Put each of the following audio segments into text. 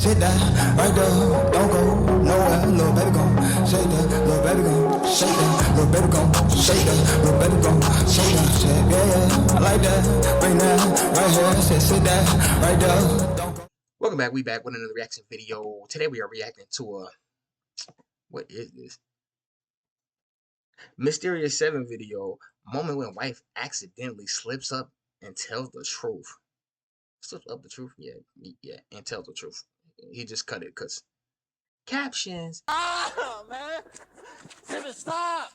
sit that right there, don't go nowhere, little baby gon' shake that, little baby gon' shake that, little baby gon' shake that, little baby gon' shake that, shit, yeah, I like that, bring that right here, sit that right there, don't go. Welcome back. We back with another reaction video. Today we are reacting to a what is this? Mysterious 7 video. Moment when wife accidentally slips up and tells the truth. Slips up the truth? Yeah, and tells the truth. He just cut it because captions. Oh man! Timmy, stop!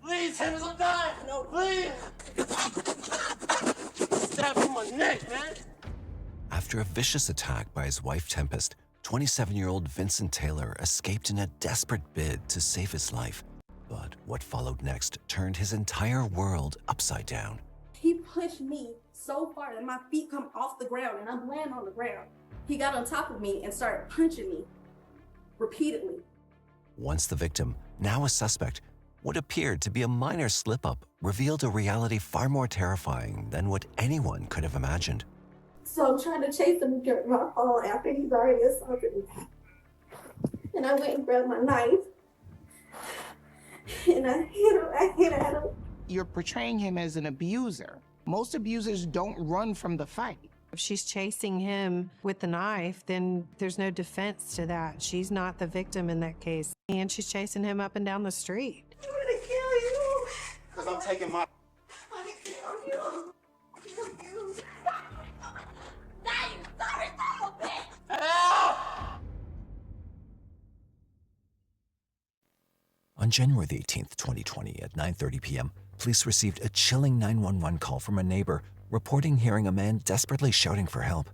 Please, Timmy, I'm dying! No, please! Stab in my neck, man! After a vicious attack by his wife Tempest, 27-year-old Vincent Taylor escaped in a desperate bid to save his life. But what followed next turned his entire world upside down. He pushed me so far that my feet come off the ground and I'm laying on the ground. He got on top of me and started punching me repeatedly. Once the victim, now a suspect, what appeared to be a minor slip-up revealed a reality far more terrifying than what anyone could have imagined. So I'm trying to chase him during my phone after he's already assaulted me. And I went and grabbed my knife and I hit at him. You're portraying him as an abuser. Most abusers don't run from the fight. If she's chasing him with the knife, then there's no defense to that. She's not the victim in that case. And she's chasing him up and down the street. I'm gonna kill you. Because I'm taking my... I'm gonna kill you. Kill you. On January 18th, 2020, at 9:30 p.m., police received a chilling 911 call from a neighbor reporting hearing a man desperately shouting for help.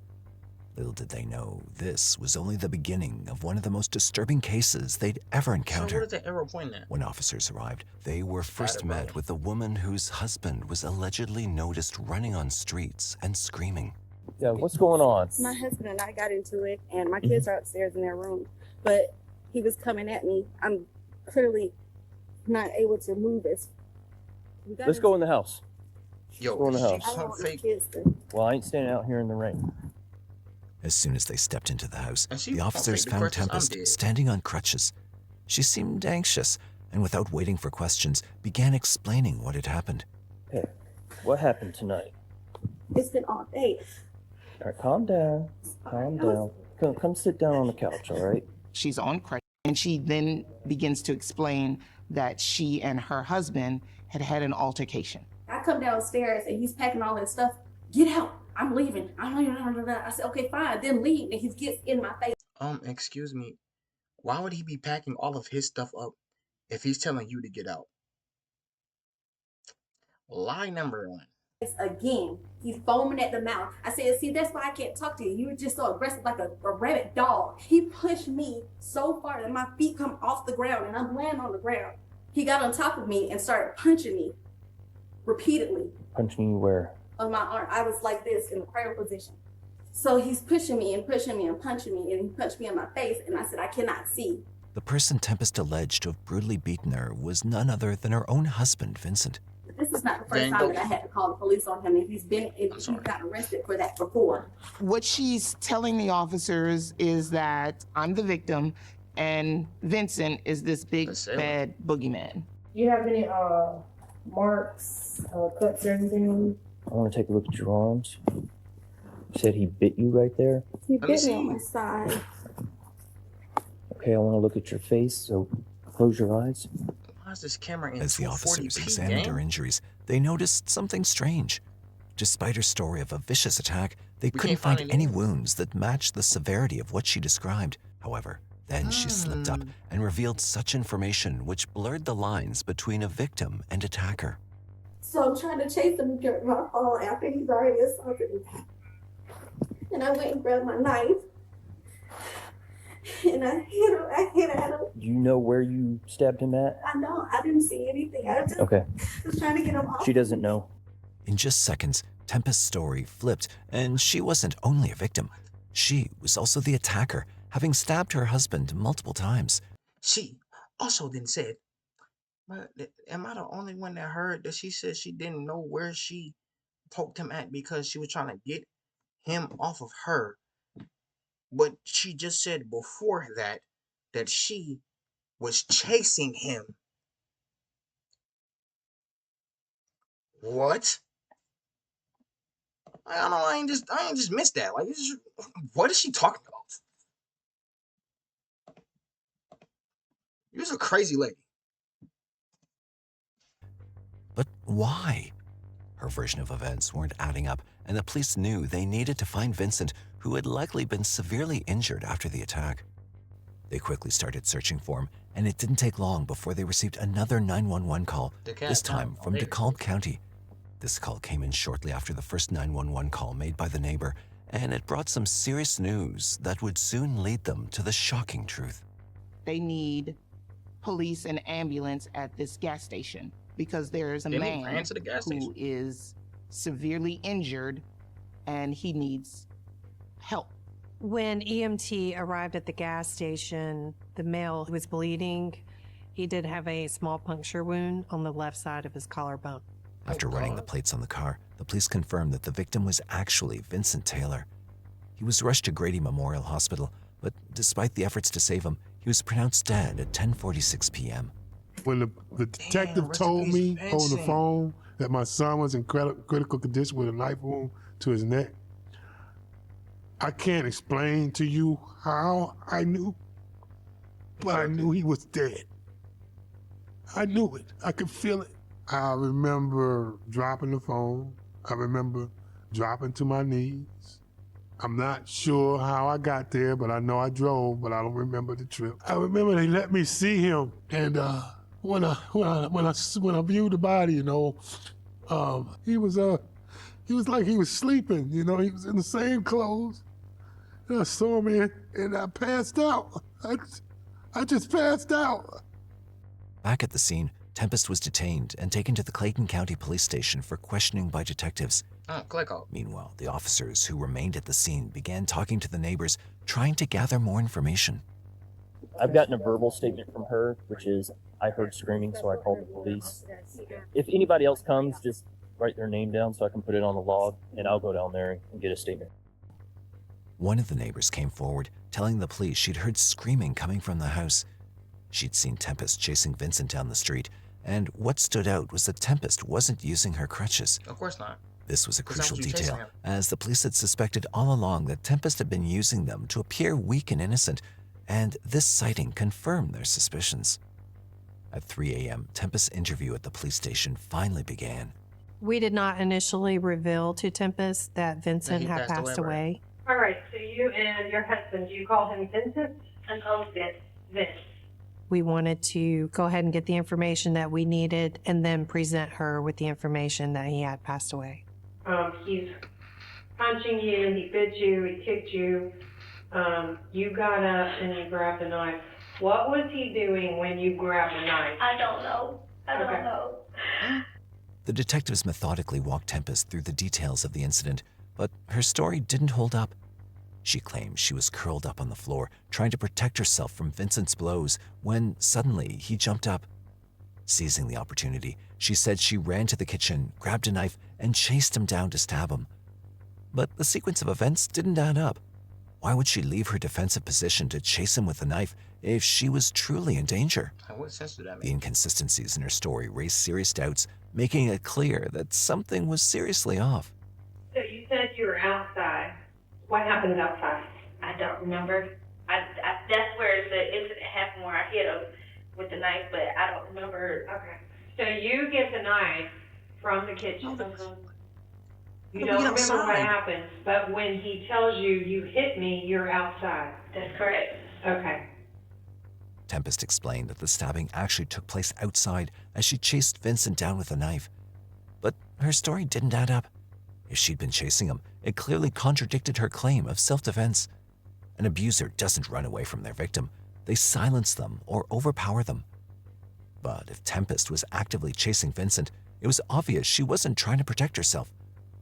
Little did they know, this was only the beginning of one of the most disturbing cases they'd ever So encountered. what is the arrow pointing at? When officers arrived, they were first Got it, met bro. with a woman whose husband was allegedly noticed running on streets and screaming. Yeah, what's going on? My husband and I got into it, and my kids are upstairs in their room, but he was coming at me. I'm clearly not able to move it. Let's go in the house. Yo, Go in the she house. I don't pump want my fake. kids to. Well, I ain't standing out here in the rain. As soon as they stepped into the house, And she the officers the found crutches, I'm Tempest dead. standing on crutches. She seemed anxious, and without waiting for questions, began explaining what had happened. Hey, what happened tonight? It's been all day. All right, calm down. Calm down. Come sit down on the couch, all right? She's on crutch, and she then begins to explain that she and her husband had had an altercation. I come downstairs and he's packing all his stuff. Get out. I'm leaving. I'm leaving. I said, okay, fine. Then leave. And he gets in my face. Excuse me. Why would he be packing all of his stuff up if he's telling you to get out? Lie number 1. Again, he's foaming at the mouth. I said, see, that's why I can't talk to you. You were just so aggressive like a rabid dog. He pushed me so far that my feet come off the ground and I'm laying on the ground. He got on top of me and started punching me repeatedly. Punching you where? On my arm. I was like this in the prayer position. So he's pushing me and pushing me and punching me, and he punched me in my face, and I said, I cannot see. The person Tempest alleged to have brutally beaten her was none other than her own husband, Vincent. This is not the first time that I had to call the police on him, and he got arrested for that before. What she's telling the officers is that I'm the victim and Vincent is this big bad boogeyman. Do you have any marks, cuts or anything? I want to take a look at your arms. You said he bit you right there? He bit me on my side. Okay, I want to look at your face, so close your eyes. Why is this camera in As the 240p, officers examined her injuries, they noticed something strange. Despite her story of a vicious attack, they couldn't find any wounds that matched the severity of what she described. However, then she slipped up and revealed such information which blurred the lines between a victim and attacker. So I'm trying to chase him during my phone after he's already assaulted me. And I went and grabbed my knife. And I hit at him. Do you know where you stabbed him at? I know, I didn't see anything. I just was trying to get him off. She doesn't know. In just seconds, Tempest's story flipped, and she wasn't only a victim. She was also the attacker, having stabbed her husband multiple times. She also then said, but am I the only one that heard that she said she didn't know where she poked him at because she was trying to get him off of her But she just said before that she was chasing him. What? I don't know. I ain't just missed that. Like, what is she talking about? You're a crazy lady. But why? Her version of events weren't adding up, and the police knew they needed to find Vincent, who had likely been severely injured after the attack. They quickly started searching for him, and it didn't take long before they received another 911 call, this time from DeKalb County. This call came in shortly after the first 911 call made by the neighbor, and it brought some serious news that would soon lead them to the shocking truth. They need police and ambulance at this gas station because there's a man who is severely injured and he needs help. When EMT arrived at the gas station, the male who was bleeding, he did have a small puncture wound on the left side of his collarbone. After running the plates on the car, the police confirmed that the victim was actually Vincent Taylor. He was rushed to Grady Memorial Hospital, but despite the efforts to save him, he was pronounced dead at 10:46 p.m. When the detective told me on the phone that my son was in critical condition with a knife wound to his neck, I can't explain to you how I knew, but I knew he was dead. I knew it. I could feel it. I remember dropping the phone. I remember dropping to my knees. I'm not sure how I got there, but I know I drove, but I don't remember the trip. I remember they let me see him, and when I viewed the body, he was like he was sleeping. He was in the same clothes. And I saw him and I passed out. I just passed out. Back at the scene, Tempest was detained and taken to the Clayton County Police Station for questioning by detectives. Meanwhile, the officers who remained at the scene began talking to the neighbors, trying to gather more information. I've gotten a verbal statement from her, which is, I heard screaming, so I called the police. If anybody else comes, just write their name down so I can put it on the log, and I'll go down there and get a statement. One of the neighbors came forward, telling the police she'd heard screaming coming from the house. She'd seen Tempest chasing Vincent down the street, and what stood out was that Tempest wasn't using her crutches. Of course not. This was a crucial detail, as the police had suspected all along that Tempest had been using them to appear weak and innocent, and this sighting confirmed their suspicions. At 3 a.m., Tempest's interview at the police station finally began. We did not initially reveal to Tempest that Vincent had passed away. All right, so you and your husband, do you call him Vincent? I call him Vince. We wanted to go ahead and get the information that we needed and then present her with the information that he had passed away. He's punching you, he bit you, he kicked you. You got up and you grabbed a knife. What was he doing when you grabbed a knife? I don't know. I don't know. The detectives methodically walked Tempest through the details of the incident, but her story didn't hold up. She claimed she was curled up on the floor, trying to protect herself from Vincent's blows, when suddenly he jumped up. Seizing the opportunity, she said she ran to the kitchen, grabbed a knife, and chased him down to stab him. But the sequence of events didn't add up. Why would she leave her defensive position to chase him with a knife if she was truly in danger? What sense did that make? The inconsistencies in her story raised serious doubts, making it clear that something was seriously off. So you said you were outside. What happened outside? I don't remember. That's where the incident happened, where I hit him with the knife, but I don't remember. Okay. So you get the knife from the kitchen. You don't remember what happened, but when he tells you, you hit me, you're outside. That's correct. Okay. Tempest explained that the stabbing actually took place outside as she chased Vincent down with a knife. But her story didn't add up. If she'd been chasing him, it clearly contradicted her claim of self-defense. An abuser doesn't run away from their victim. They silence them or overpower them. But if Tempest was actively chasing Vincent, it was obvious she wasn't trying to protect herself.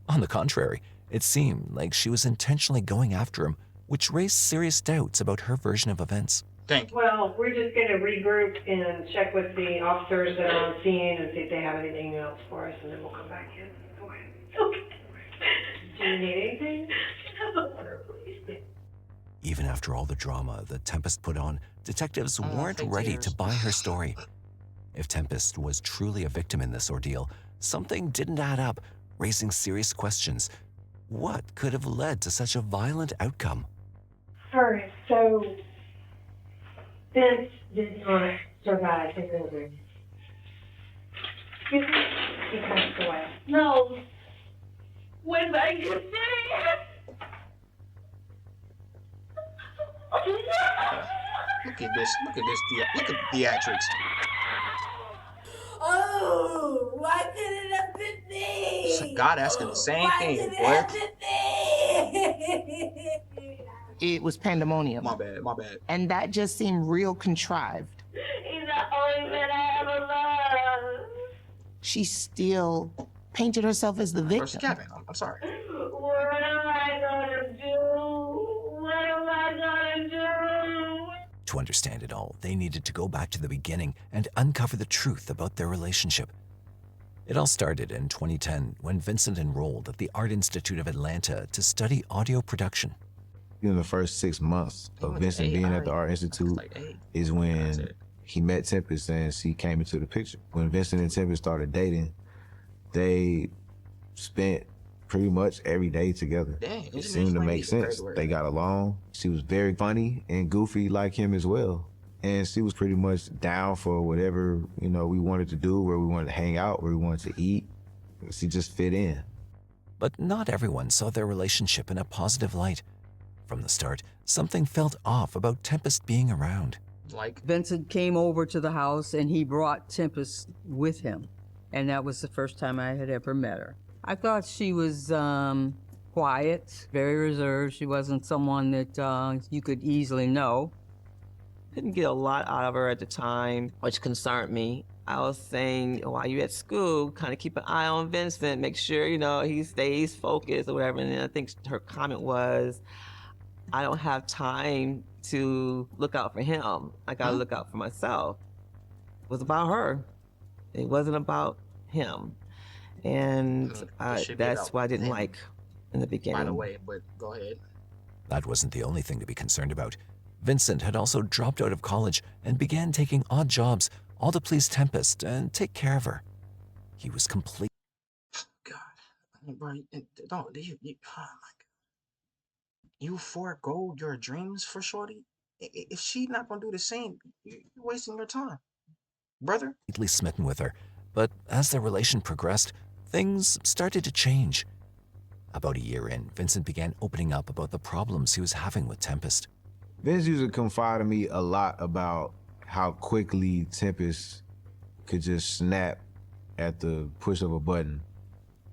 On the contrary, it seemed like she was intentionally going after him, which raised serious doubts about her version of events. Thank you. Well, we're just going to regroup and check with the officers that are on scene and see if they have anything else for us, and then we'll come back in. Okay. Do you need anything? Even after all the drama that Tempest put on, detectives weren't fake ready tears. to buy her story. If Tempest was truly a victim in this ordeal, something didn't add up, raising serious questions. What could have led to such a violent outcome? Alright, so Vince did not survive his injuries. He passed away. No. When I get there. Look at this. Look at theatrics. Oh, why couldn't it have been me? It's like God asking the same thing, Why boy. couldn't it have been me? It was pandemonium. My bad, my bad. And that just seemed real contrived. He's the only man I ever loved. She still painted herself as the Where's victim. Kevin? I'm sorry. What am I gonna do? What am I gonna do? To understand it all, they needed to go back to the beginning and uncover the truth about their relationship. It all started in 2010 when Vincent enrolled at the Art Institute of Atlanta to study audio production. In the first 6 months of Vincent being at the Art Institute is when he met Tempest and she came into the picture. When Vincent and Tempest started dating, they spent pretty much every day together. Dang, it seemed to make sense. They got along. She was very funny and goofy like him as well. And she was pretty much down for whatever, we wanted to do, where we wanted to hang out, where we wanted to eat. She just fit in. But not everyone saw their relationship in a positive light. From the start, something felt off about Tempest being around. Vincent came over to the house and he brought Tempest with him. And that was the first time I had ever met her. I thought she was quiet, very reserved. She wasn't someone that you could easily know. Couldn't get a lot out of her at the time, which concerned me. I was saying, while you're at school, kind of keep an eye on Vincent, make sure, he stays focused or whatever. And then I think her comment was, I don't have time to look out for him. I gotta look out for myself. It was about her. It wasn't about him. And that's what I didn't like in the beginning. By the way, but go ahead. That wasn't the only thing to be concerned about. Vincent had also dropped out of college and began taking odd jobs, all to please Tempest and take care of her. He was complete. God, bro, don't you? Oh my God, you forego your dreams for Shorty? If she's not gonna do the same, you're wasting your time, brother. Completely smitten with her, but as their relation progressed, things started to change. About a year in, Vincent began opening up about the problems he was having with Tempest. Vince used to confide in me a lot about how quickly Tempest could just snap at the push of a button.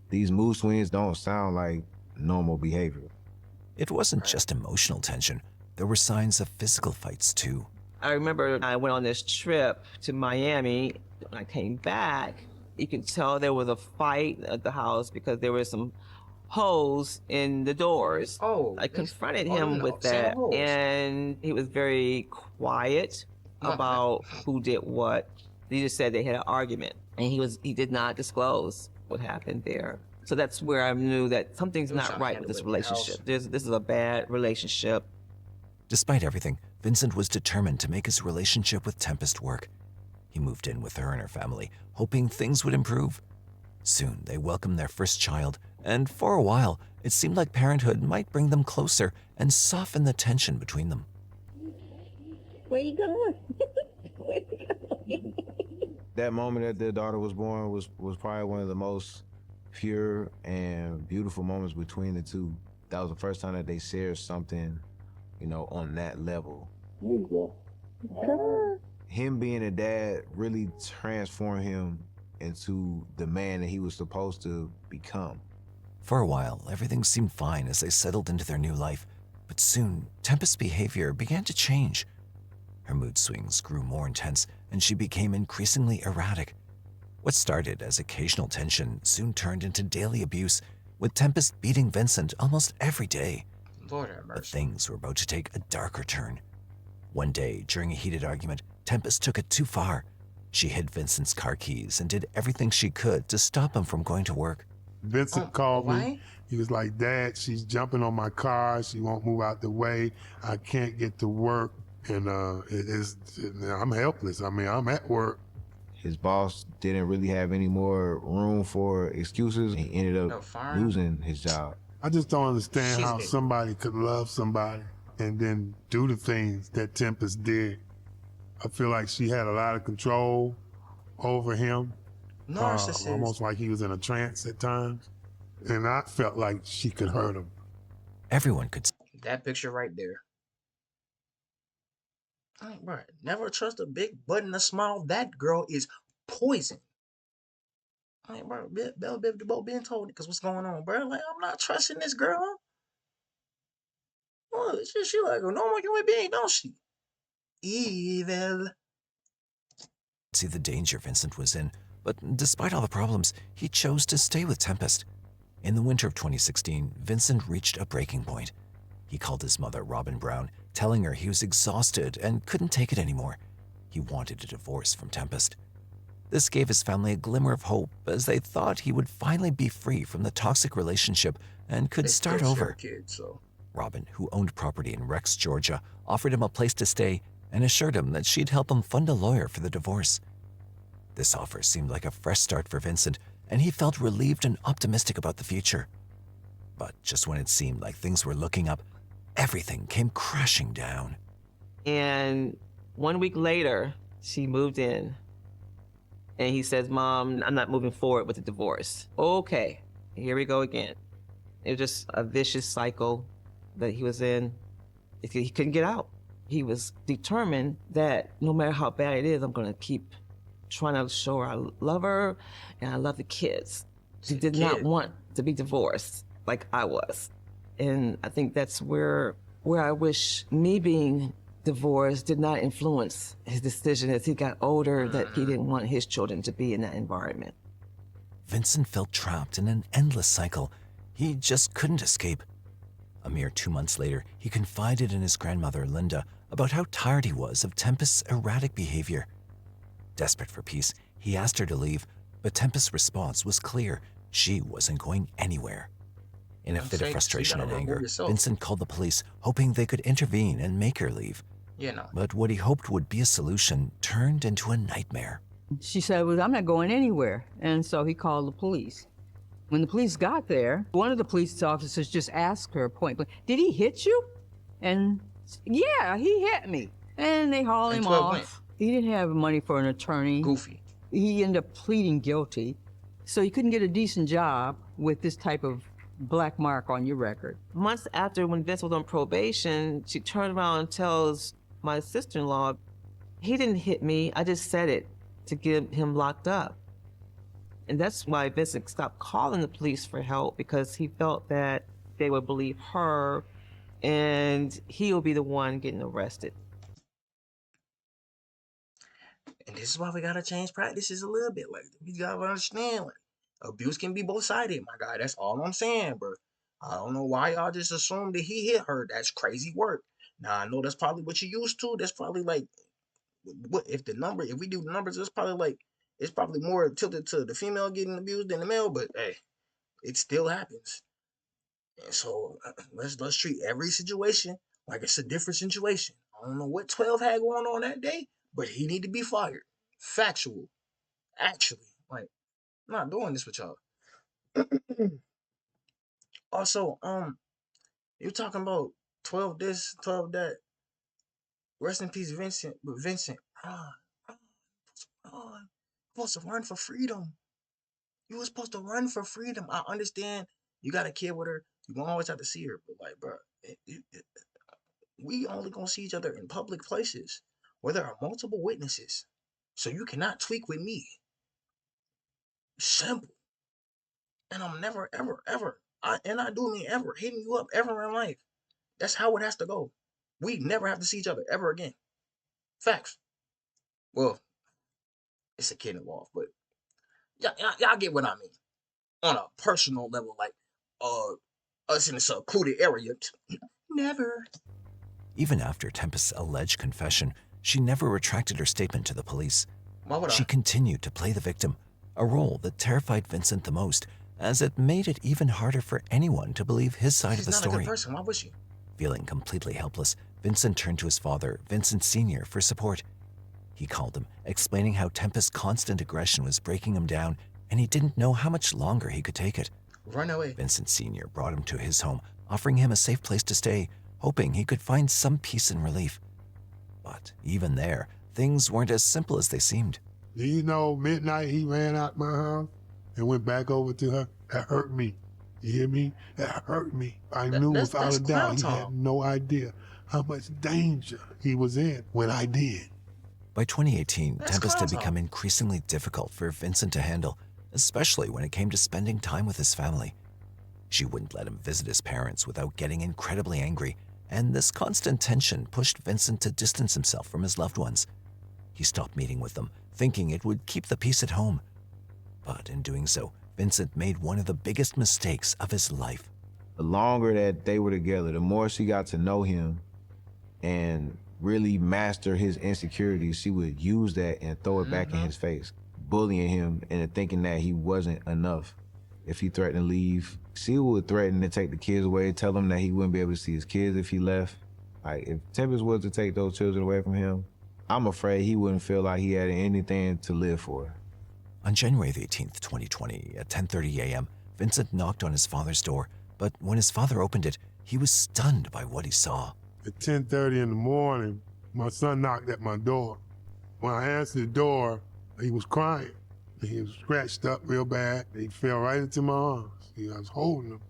These mood swings don't sound like normal behavior. It wasn't just emotional tension. There were signs of physical fights too. I remember I went on this trip to Miami. When I came back, you could tell there was a fight at the house because there were some holes in the doors. Oh, I confronted him with that, and he was very quiet about who did what. He just said they had an argument, and he did not disclose what happened there. So that's where I knew that something's not right with this relationship. This is a bad relationship. Despite everything, Vincent was determined to make his relationship with Tempest work. He moved in with her and her family, hoping things would improve. Soon, they welcomed their first child, and for a while, it seemed like parenthood might bring them closer and soften the tension between them. Where you going? Where you going? That moment that their daughter was born was probably one of the most pure and beautiful moments between the two. That was the first time that they shared something, on that level. Him being a dad really transformed him into the man that he was supposed to become. For a while, everything seemed fine as they settled into their new life, but soon, Tempest's behavior began to change. Her mood swings grew more intense, and she became increasingly erratic. What started as occasional tension soon turned into daily abuse, with Tempest beating Vincent almost every day. Lord have mercy. But things were about to take a darker turn. One day, during a heated argument, Tempest took it too far. She hid Vincent's car keys and did everything she could to stop him from going to work. Vincent called me. He was like, Dad, she's jumping on my car. She won't move out the way. I can't get to work. And I'm helpless. I mean, I'm at work. His boss didn't really have any more room for excuses. He ended up losing his job. I just don't understand how somebody could love somebody and then do the things that Tempest did. I feel like she had a lot of control over him. Narcissist. Almost like he was in a trance at times. And I felt like she could hurt him. Everyone could. That picture right there. Bro, never trust a big butt and a smile. That girl is poison. Bro, Bella Biv DeVoe been told it, because what's going on, bro? Like, I'm not trusting this girl. Well, she like a normal human being, don't she? Evil. See the danger Vincent was in, but despite all the problems, he chose to stay with Tempest. In the winter of 2016, Vincent reached a breaking point. He called his mother, Robin Brown, telling her he was exhausted and couldn't take it anymore. He wanted a divorce from Tempest. This gave his family a glimmer of hope, as they thought he would finally be free from the toxic relationship and could start over. Robin, who owned property in Rex, Georgia, offered him a place to stay and assured him that she'd help him fund a lawyer for the divorce. This offer seemed like a fresh start for Vincent, and he felt relieved and optimistic about the future. But just when it seemed like things were looking up, everything came crashing down. And 1 week later, she moved in. And he says, Mom, I'm not moving forward with the divorce. Okay, here we go again. It was just a vicious cycle that he was in. He couldn't get out. He was determined that no matter how bad it is, I'm going to keep trying to show her I love her and I love the kids. She did not want to be divorced like I was. And I think that's where I wish me being divorced did not influence his decision as he got older, that he didn't want his children to be in that environment. Vincent felt trapped in an endless cycle. He just couldn't escape. A mere 2 months later, he confided in his grandmother, Linda, about how tired he was of Tempest's erratic behavior. Desperate for peace, he asked her to leave, but Tempest's response was clear. She wasn't going anywhere. In a fit of frustration and anger, Vincent called the police, hoping they could intervene and make her leave. But what he hoped would be a solution turned into a nightmare. She said, well, I'm not going anywhere. And so he called the police. When the police got there, one of the police officers just asked her point blank, did he hit you? And yeah, he hit me. And they hauled him off. He didn't have money for an attorney. Goofy. He ended up pleading guilty. So he couldn't get a decent job with this type of black mark on your record. Months after, when Vince was on probation, she turned around and tells my sister-in-law, he didn't hit me, I just said it to get him locked up. And that's why Vincent stopped calling the police for help, because he felt that they would believe her and he will be the one getting arrested. And this is why we gotta change practices a little bit. Like, we gotta understand, like, abuse can be both-sided, my guy. That's all I'm saying, bro. I don't know why y'all just assumed that he hit her. That's crazy work. Now, I know that's probably what you used to. That's probably like, what if we do the numbers, it's probably more tilted to the female getting abused than the male, but hey, it still happens. And so let's treat every situation like it's a different situation. I don't know what 12 had going on that day, but he need to be fired. Factual. Actually, like, I'm not doing this with y'all. Also, you're talking about 12 this, 12 that. Rest in peace, Vincent. But Vincent, supposed to run for freedom. You were supposed to run for freedom. I understand you got a kid with her. You won't always have to see her, but like, bro, we only gonna see each other in public places where there are multiple witnesses. So you cannot tweak with me. Simple. And I'm never, ever, ever, I do mean ever, hitting you up ever in life. That's how it has to go. We never have to see each other ever again. Facts. Well, it's a kid involved, but y'all get what I mean. On a personal level, like us in a secluded area. Never. Even after Tempest's alleged confession, she never retracted her statement to the police. She continued to play the victim, a role that terrified Vincent the most, as it made it even harder for anyone to believe his side of the story. She's not a good person. Why would she? Feeling completely helpless, Vincent turned to his father, Vincent Sr., for support. He called him, explaining how Tempest's constant aggression was breaking him down, and he didn't know how much longer he could take it. Run away. Vincent Sr. brought him to his home, offering him a safe place to stay, hoping he could find some peace and relief. But even there, things weren't as simple as they seemed. Do you know, midnight he ran out my house and went back over to her? That hurt me. You hear me? That hurt me. I knew without a doubt he had no idea how much danger he was in when I did. By 2018, Tempest had become increasingly difficult for Vincent to handle, especially when it came to spending time with his family. She wouldn't let him visit his parents without getting incredibly angry, and this constant tension pushed Vincent to distance himself from his loved ones. He stopped meeting with them, thinking it would keep the peace at home. But in doing so, Vincent made one of the biggest mistakes of his life. The longer that they were together, the more she got to know him and really master his insecurities, she would use that and throw it back in his face, bullying him into thinking that he wasn't enough. If he threatened to leave, she would threaten to take the kids away, tell him that he wouldn't be able to see his kids if he left. Like, if Tempest was to take those children away from him, I'm afraid he wouldn't feel like he had anything to live for. On January 18th, 2020, at 10:30 a.m., Vincent knocked on his father's door, but when his father opened it, he was stunned by what he saw. At 10:30 in the morning, my son knocked at my door. When I answered the door, he was crying. He was scratched up real bad. He fell right into my arms. I was holding him.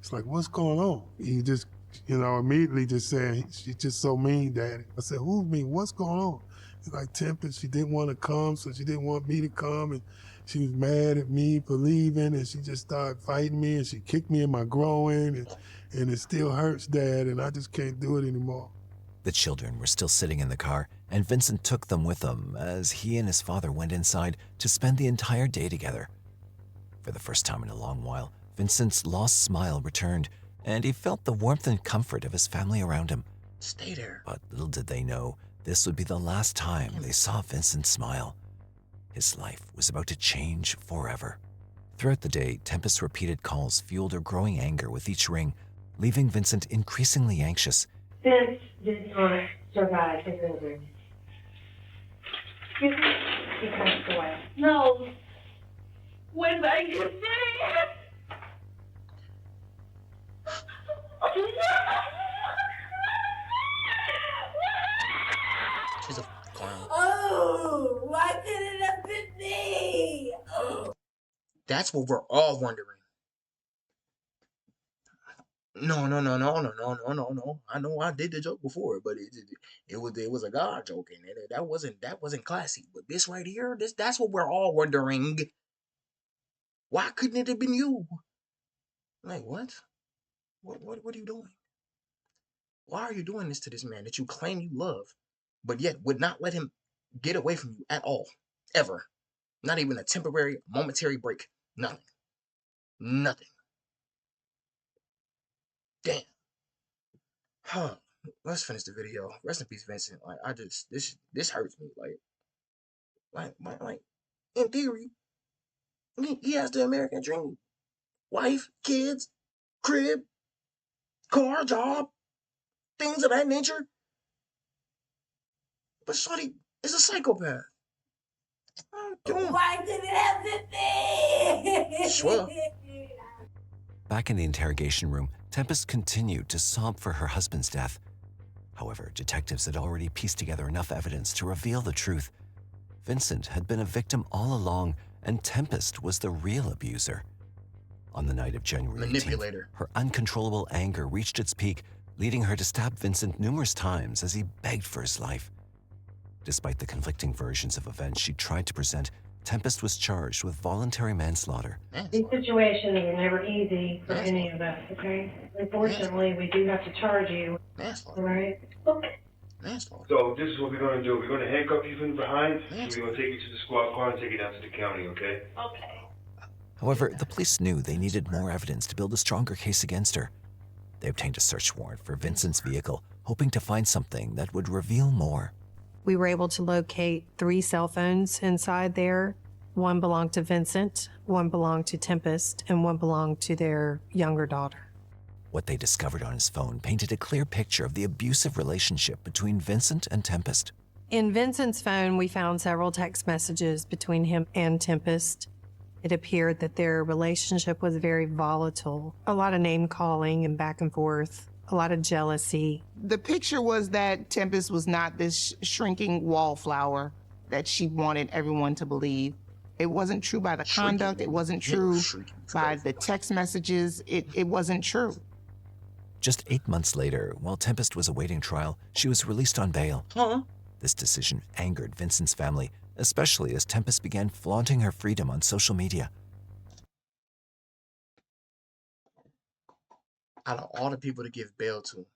It's like, what's going on? He just, immediately just said, she's just so mean, Daddy. I said, who's mean? What's going on? It's like Tempest, she didn't want to come, so she didn't want me to come, and she was mad at me for leaving, and she just started fighting me, and she kicked me in my groin, and it still hurts, Dad, and I just can't do it anymore. The children were still sitting in the car, and Vincent took them with him as he and his father went inside to spend the entire day together. For the first time in a long while, Vincent's lost smile returned, and he felt the warmth and comfort of his family around him. Stay there. But little did they know, this would be the last time they saw Vincent smile. His life was about to change forever. Throughout the day, Tempest's repeated calls fueled her growing anger with each ring, leaving Vincent increasingly anxious. Vince did not survive his injuries. Excuse me? He passed away. No. When I get there. She's a clown. Oh, why could it have been me? Oh. That's what we're all wondering. No. I know I did the joke before, but it was a God joke, and that wasn't classy. But this right here, that's what we're all wondering. Why couldn't it have been you? Like, what? What are you doing? Why are you doing this to this man that you claim you love, but yet would not let him get away from you at all, ever? Not even a temporary, momentary break. Nothing. Damn. Huh. Let's finish the video. Rest in peace, Vincent. Like, this hurts me. Like in theory, he has the American dream. Wife, kids, crib, car, job, things of that nature. But shorty is a psychopath. Why did it have to be? Sure. Back in the interrogation room, Tempest continued to sob for her husband's death. However, detectives had already pieced together enough evidence to reveal the truth. Vincent had been a victim all along, and Tempest was the real abuser. On the night of January 18th, her uncontrollable anger reached its peak, leading her to stab Vincent numerous times as he begged for his life. Despite the conflicting versions of events she tried to present, Tempest was charged with voluntary manslaughter. These situations are never easy for any of us, okay? Unfortunately, we do have to charge you. All right? Okay. So this is what we're going to do. We're going to handcuff you from behind, and we're going to take you to the squad car and take you down to the county, okay? Okay. However, the police knew they needed more evidence to build a stronger case against her. They obtained a search warrant for Vincent's vehicle, hoping to find something that would reveal more. We were able to locate 3 cell phones inside there. One belonged to Vincent, one belonged to Tempest, and one belonged to their younger daughter. What they discovered on his phone painted a clear picture of the abusive relationship between Vincent and Tempest. In Vincent's phone, we found several text messages between him and Tempest. It appeared that their relationship was very volatile. A lot of name calling and back and forth, a lot of jealousy. The picture was that Tempest was not this shrinking wallflower that she wanted everyone to believe. It wasn't true by the conduct. It wasn't true by the text messages. It wasn't true. Just 8 months later, while Tempest was awaiting trial, she was released on bail. This decision angered Vincent's family, especially as Tempest began flaunting her freedom on social media. Out of all the people to give bail to,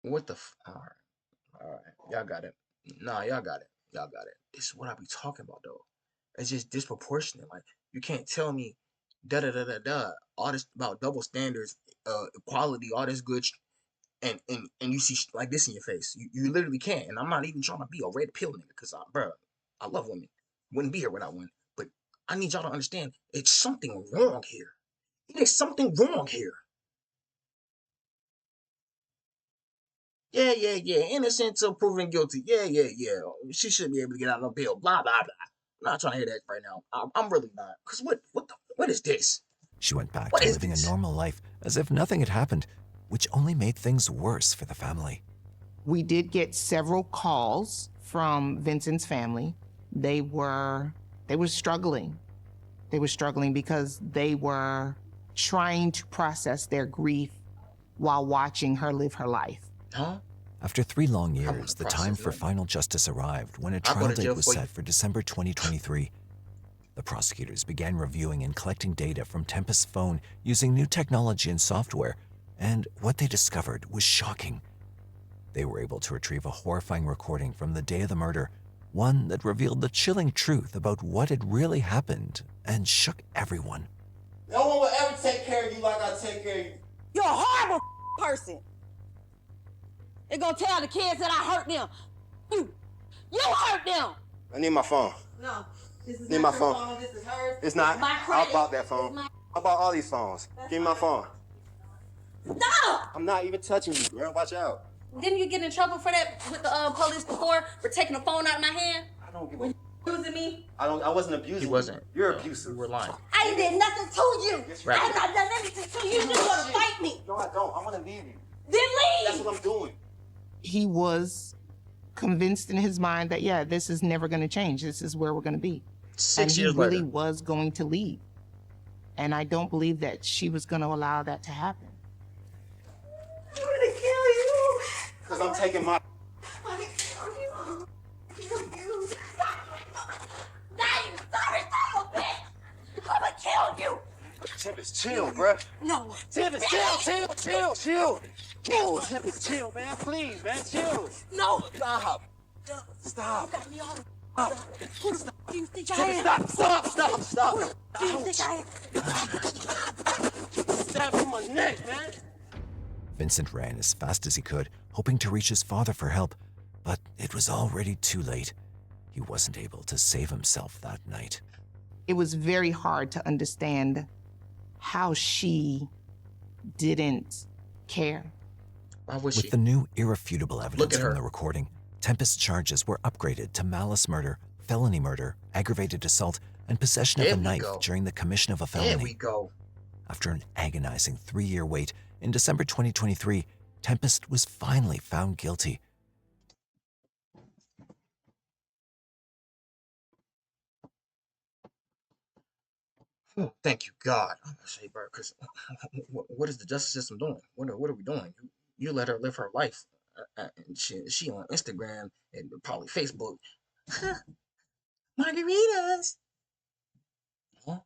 what the all right, y'all got it. Nah, y'all got it. Y'all got it. This is what I be talking about, though. It's just disproportionate. Like, you can't tell me all this about double standards, equality, all this good and you see like this in your face. You literally can't. And I'm not even trying to be a red pill nigga, because I love women. Wouldn't be here without one. But I need y'all to understand, it's something wrong here. It is something wrong here. Yeah. Innocent till proven guilty. Yeah. She should be able to get out on bail. Blah, blah, blah. I'm not trying to hear that right now. I'm really not. Because what is this? She went back to living a normal life as if nothing had happened, which only made things worse for the family. We did get several calls from Vincent's family. They were struggling. They were struggling because they were trying to process their grief while watching her live her life. After 3 long years, the time for final justice arrived when a trial date was set for December 2023. The prosecutors began reviewing and collecting data from Tempest's phone using new technology and software, and what they discovered was shocking. They were able to retrieve a horrifying recording from the day of the murder, one that revealed the chilling truth about what had really happened and shook everyone. No one will ever take care of you like I take care of you. You're a horrible person. They're gonna tell the kids that I hurt them. You hurt them. I need my phone. No, this is Need not my your phone. This is hers. It's not. My I credit. bought that phone. I bought all these phones. Give me my phone. Stop! I'm not even touching you, girl. Watch out. Didn't you get in trouble for that with the police before for taking the phone out of my hand? I don't give a. Abusing me? I wasn't abusing. He wasn't. You. You're abusive. You were lying. I did nothing to you. Right. I have not done anything to you. You just want to fight me. No, I don't. I want to leave you. Then leave. That's what I'm doing. He was convinced in his mind that, yeah, this is never going to change. This is where we're going to be. 6 years later. And he really later. was going to leave. And I don't believe that she was going to allow that to happen. I'm going to kill you. Because I'm taking my. I'm going to kill you. Kill you. Now you sorry, son of a bitch. I'm going to kill you. Tempest, chill, bruh. No. Tempest, chill. Chill, Tempest, chill, man. Please, man, chill. No. Stop. You got me all. Who the f do you think I am? Stop. Who do you think I am? Stab in my neck, man. Vincent ran as fast as he could, hoping to reach his father for help, but it was already too late. He wasn't able to save himself that night. It was very hard to understand how she didn't care. Why was With the new irrefutable evidence from the recording, Tempest's charges were upgraded to malice murder, felony murder, aggravated assault, and possession of a knife during the commission of a felony. There we go. After an agonizing 3-year wait, in December 2023, Tempest was finally found guilty. Oh, thank you, God. I'm gonna say, bro, because what is the justice system doing? What are we doing? You let her live her life, and she on Instagram and probably Facebook. Margaritas. Huh?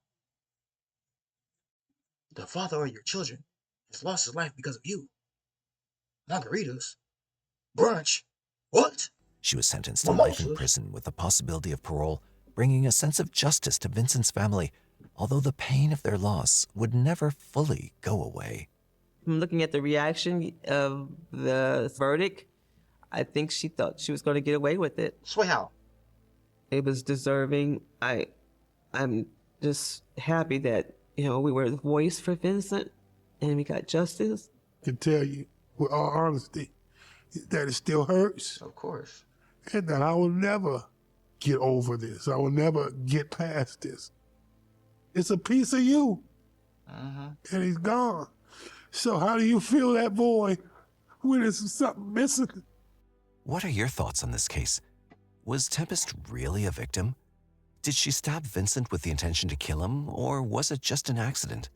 The father of your children has lost his life because of you. Margaritas. Brunch. What? She was sentenced to life in prison with the possibility of parole, bringing a sense of justice to Vincent's family, although the pain of their loss would never fully go away. From looking at the reaction of the verdict, I think she thought she was going to get away with it. Swear how? It was deserving. I'm just happy that, you know, we were the voice for Vincent and we got justice. I can tell you with all honesty that it still hurts. Of course. And that I will never get over this. I will never get past this. It's a piece of you. And he's gone. So how do you fill that void when there's something missing? What are your thoughts on this case? Was Tempest really a victim? Did she stab Vincent with the intention to kill him, or was it just an accident?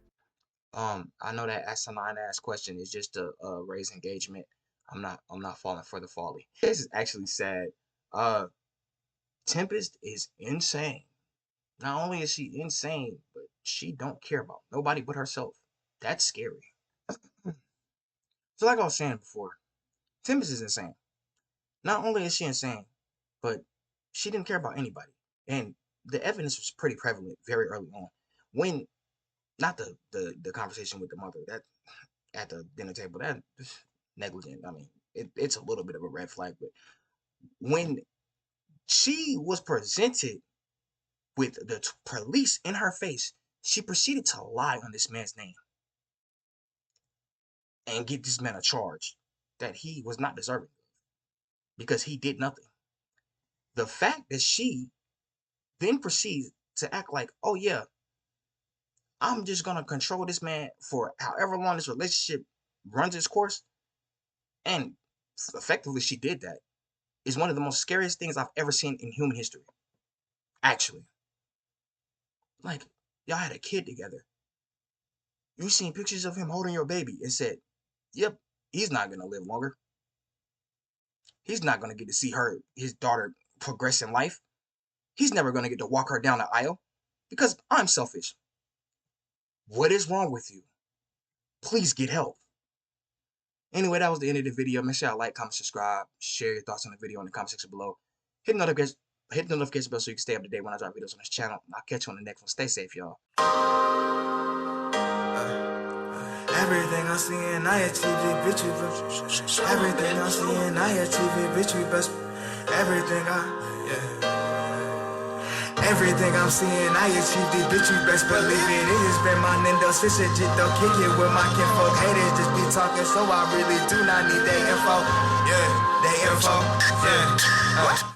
I know that asinine ass question is just to raise engagement. I'm not falling for the folly. This is actually sad. Tempest is insane. Not only is she insane, but she don't care about nobody but herself. That's scary. So like I was saying before, Tempest is insane. Not only is she insane, but she didn't care about anybody. And the evidence was pretty prevalent very early on. When, not the conversation with the mother, that at the dinner table, that negligent. I mean, it's a little bit of a red flag, but when she was presented with the police in her face, she proceeded to lie on this man's name and get this man a charge that he was not deserving because he did nothing. The fact that she then proceeds to act like, oh yeah, I'm just gonna control this man for however long this relationship runs its course, and effectively she did that, is one of the most scariest things I've ever seen in human history. Actually. Like, y'all had a kid together. You seen pictures of him holding your baby and said, yep, he's not gonna live longer. He's not gonna get to see his daughter progress in life. He's never gonna get to walk her down the aisle because I'm selfish. What is wrong with you? Please get help. Anyway, that was the end of the video. Make sure y'all like, comment, subscribe, share your thoughts on the video in the comment section below. Hit the notification bell so you can stay up to date when I drop videos on this channel. I'll catch you on the next one. Stay safe, y'all. Everything I see and I achieve it, bitch, you best. Everything I see and I achieve it, bitch, you best. Everything I'm seeing, I achieved it, bitch, you best believe it. It has been my Nintendo switch it, though, kick it with my kinfolk. Haters just be talking, so I really do not need their info. Yeah, their info. Yeah.